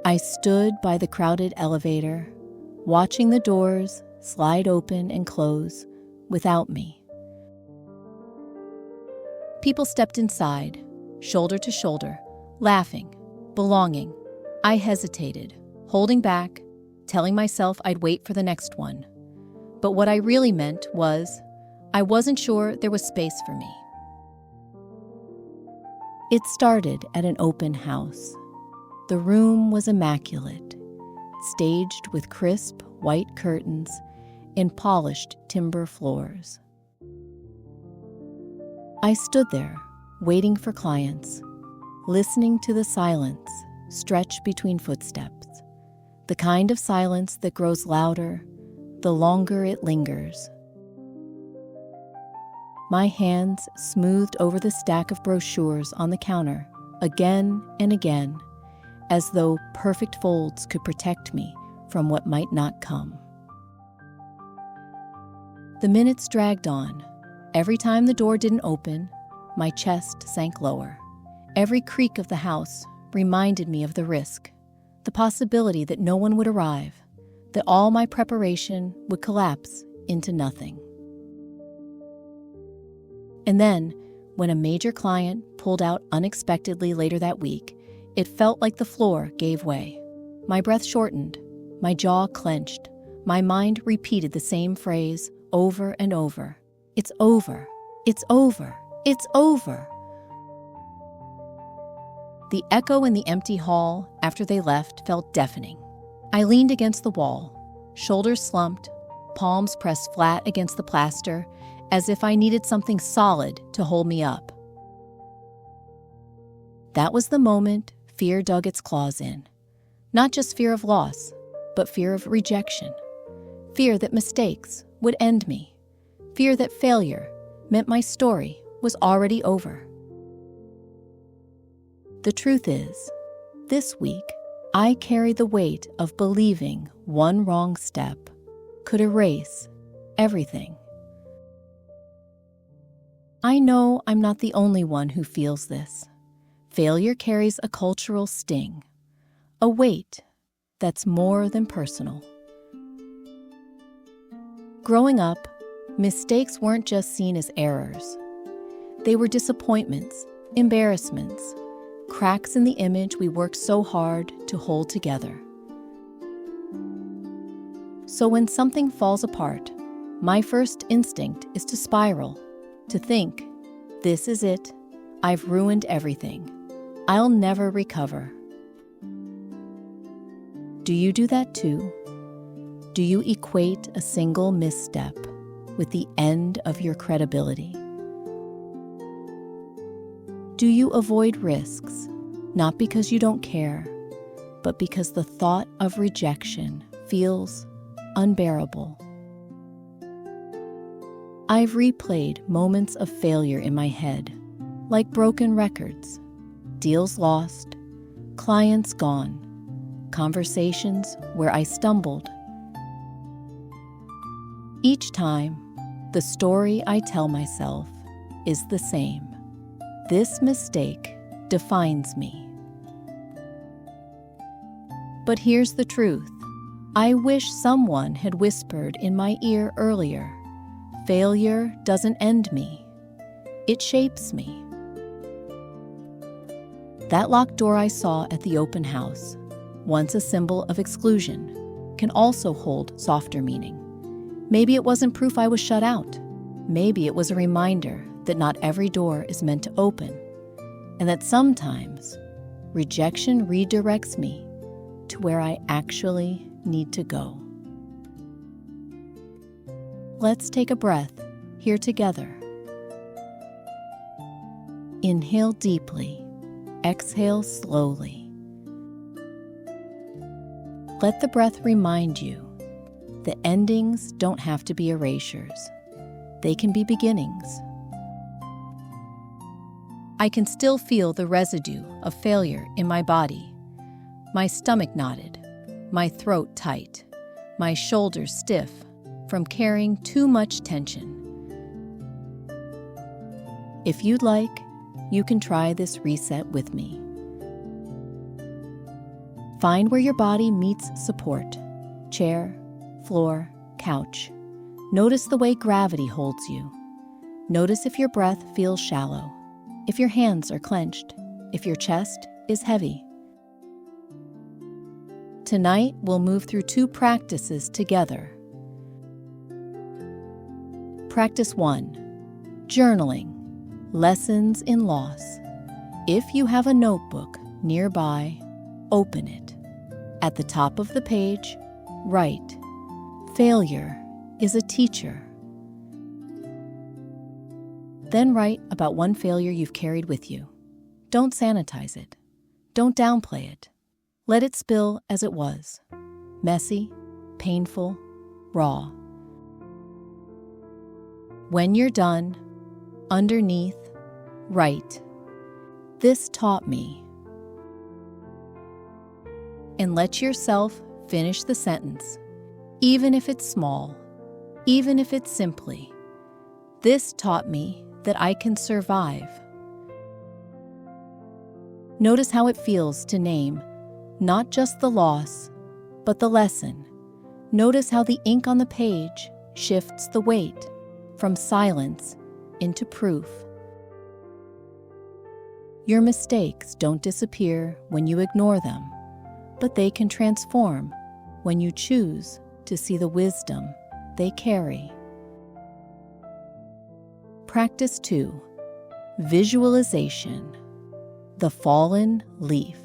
I stood by the crowded elevator, watching the doors slide open and close without me. People stepped inside, shoulder to shoulder, laughing, belonging. I hesitated, holding back, telling myself I'd wait for the next one. But what I really meant was, I wasn't sure there was space for me. It started at an open house. The room was immaculate, staged with crisp white curtains and polished timber floors. I stood there, waiting for clients, listening to the silence stretch between footsteps, the kind of silence that grows louder the longer it lingers. My hands smoothed over the stack of brochures on the counter again and again, as though perfect folds could protect me from what might not come. The minutes dragged on. Every time the door didn't open, my chest sank lower. Every creak of the house reminded me of the risk, the possibility that no one would arrive, that all my preparation would collapse into nothing. And then, when a major client pulled out unexpectedly later that week, it felt like the floor gave way. My breath shortened, my jaw clenched, my mind repeated the same phrase over and over. It's over, it's over, it's over. The echo in the empty hall after they left felt deafening. I leaned against the wall, shoulders slumped, palms pressed flat against the plaster, as if I needed something solid to hold me up. That was the moment fear dug its claws in. Not just fear of loss, but fear of rejection. Fear that mistakes would end me. Fear that failure meant my story was already over. The truth is, this week, I carried the weight of believing one wrong step could erase everything. I know I'm not the only one who feels this. Failure carries a cultural sting, a weight that's more than personal. Growing up, mistakes weren't just seen as errors. They were disappointments, embarrassments, cracks in the image we worked so hard to hold together. So when something falls apart, my first instinct is to spiral, to think, this is it, I've ruined everything, I'll never recover. Do you do that too? Do you equate a single misstep with the end of your credibility? Do you avoid risks, not because you don't care, but because the thought of rejection feels unbearable? I've replayed moments of failure in my head, like broken records, deals lost, clients gone, conversations where I stumbled. Each time, the story I tell myself is the same. This mistake defines me. But here's the truth. I wish someone had whispered in my ear earlier, failure doesn't end me. It shapes me. That locked door I saw at the open house, once a symbol of exclusion, can also hold softer meaning. Maybe it wasn't proof I was shut out. Maybe it was a reminder that not every door is meant to open, and that sometimes rejection redirects me to where I actually need to go. Let's take a breath here together. Inhale deeply, exhale slowly. Let the breath remind you that endings don't have to be erasures. They can be beginnings. I can still feel the residue of failure in my body. My stomach knotted, my throat tight, my shoulders stiff from carrying too much tension. If you'd like, you can try this reset with me. Find where your body meets support: chair, floor, couch. Notice the way gravity holds you. Notice if your breath feels shallow, if your hands are clenched, if your chest is heavy. Tonight, we'll move through 2 practices together. Practice 1. Journaling. Lessons in loss. If you have a notebook nearby, open it. At the top of the page, write, "Failure is a teacher." Then write about one failure you've carried with you. Don't sanitize it. Don't downplay it. Let it spill as it was. Messy, painful, raw. When you're done, underneath, write, "This taught me." And let yourself finish the sentence, even if it's small, even if it's simply, "This taught me that I can survive." Notice how it feels to name not just the loss, but the lesson. Notice how the ink on the page shifts the weight from silence into proof. Your mistakes don't disappear when you ignore them, but they can transform when you choose to see the wisdom they carry. Practice 2. Visualization. The fallen leaf.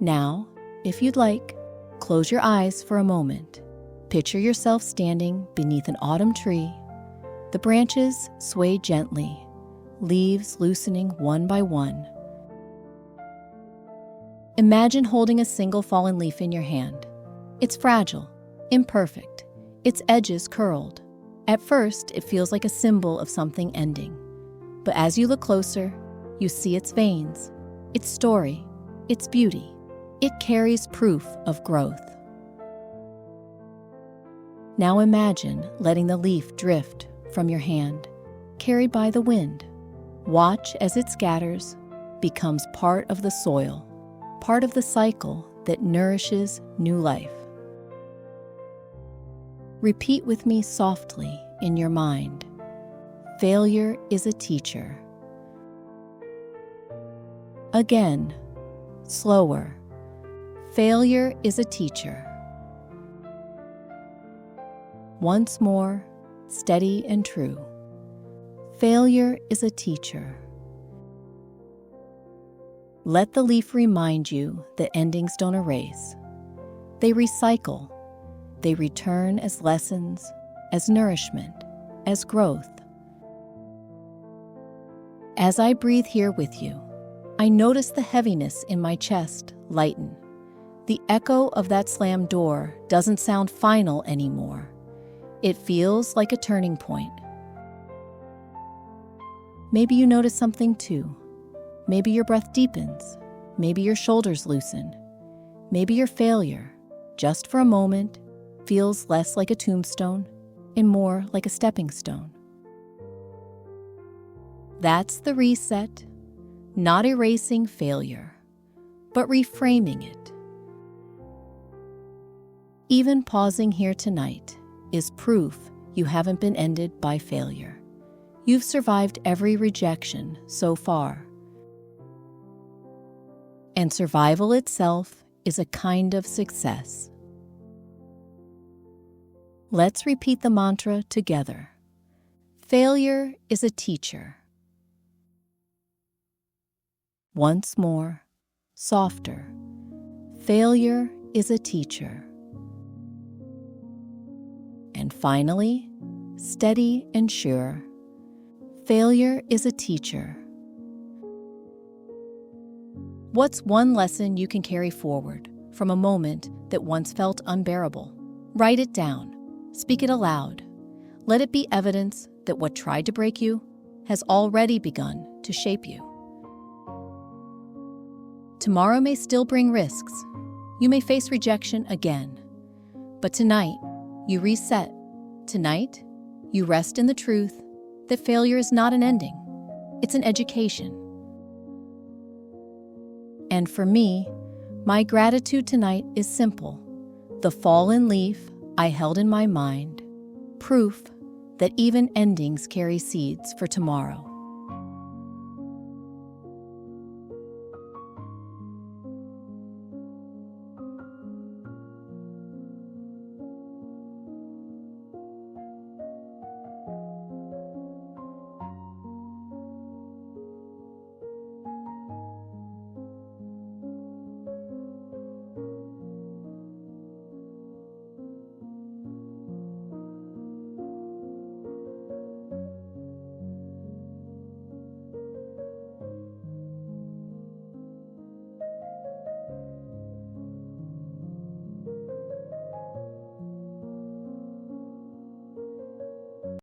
Now, if you'd like, close your eyes for a moment. Picture yourself standing beneath an autumn tree. The branches sway gently, leaves loosening one by one. Imagine holding a single fallen leaf in your hand. It's fragile, imperfect, its edges curled. At first, it feels like a symbol of something ending. But as you look closer, you see its veins, its story, its beauty. It carries proof of growth. Now imagine letting the leaf drift from your hand, carried by the wind. Watch as it scatters, becomes part of the soil, part of the cycle that nourishes new life. Repeat with me softly in your mind. Failure is a teacher. Again, slower. Failure is a teacher. Once more, steady and true. Failure is a teacher. Let the leaf remind you that endings don't erase. They recycle. They return as lessons, as nourishment, as growth. As I breathe here with you, I notice the heaviness in my chest lighten. The echo of that slammed door doesn't sound final anymore. It feels like a turning point. Maybe you notice something too. Maybe your breath deepens. Maybe your shoulders loosen. Maybe your failure, just for a moment, feels less like a tombstone and more like a stepping stone. That's the reset, not erasing failure, but reframing it. Even pausing here tonight is proof you haven't been ended by failure. You've survived every rejection so far. And survival itself is a kind of success. Let's repeat the mantra together. Failure is a teacher. Once more, softer. Failure is a teacher. And finally, steady and sure. Failure is a teacher. What's one lesson you can carry forward from a moment that once felt unbearable? Write it down. Speak it aloud. Let it be evidence that what tried to break you has already begun to shape you. Tomorrow may still bring risks. You may face rejection again. But tonight, you reset. Tonight, you rest in the truth that failure is not an ending. It's an education. And for me, my gratitude tonight is simple. The fallen leaf I held in my mind, proof that even endings carry seeds for tomorrow.